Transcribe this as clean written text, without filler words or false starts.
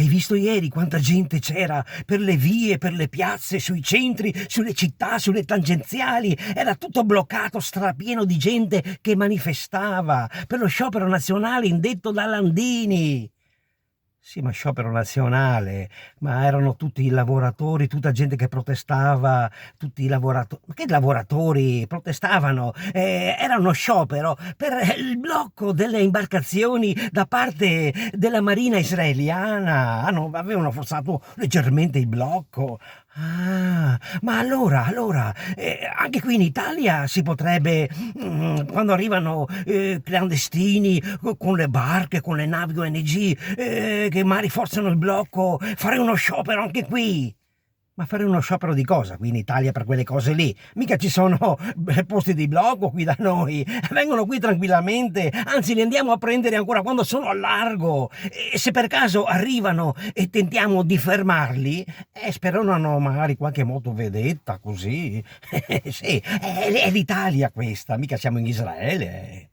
Hai visto ieri quanta gente c'era per le vie, per le piazze, sui centri, sulle città, sulle tangenziali? Era tutto bloccato, strapieno di gente che manifestava per lo sciopero nazionale indetto da Landini. Sì, ma sciopero nazionale, ma erano tutti i lavoratori, tutta gente che protestava, tutti i lavoratori. Ma che lavoratori protestavano? Era uno sciopero per il blocco delle imbarcazioni da parte della marina israeliana. Avevano forzato leggermente il blocco. Ah, ma allora, anche qui in Italia si potrebbe, quando arrivano clandestini con le barche, con le navi ONG, che magari forzano il blocco, fare uno sciopero anche qui. Ma fare uno sciopero di cosa qui in Italia per quelle cose lì? Mica ci sono posti di blocco qui da noi. Vengono qui tranquillamente, anzi li andiamo a prendere ancora quando sono a largo. E se per caso arrivano e tentiamo di fermarli, speronano magari qualche motovedetta così. Sì, è l'Italia questa, mica siamo in Israele.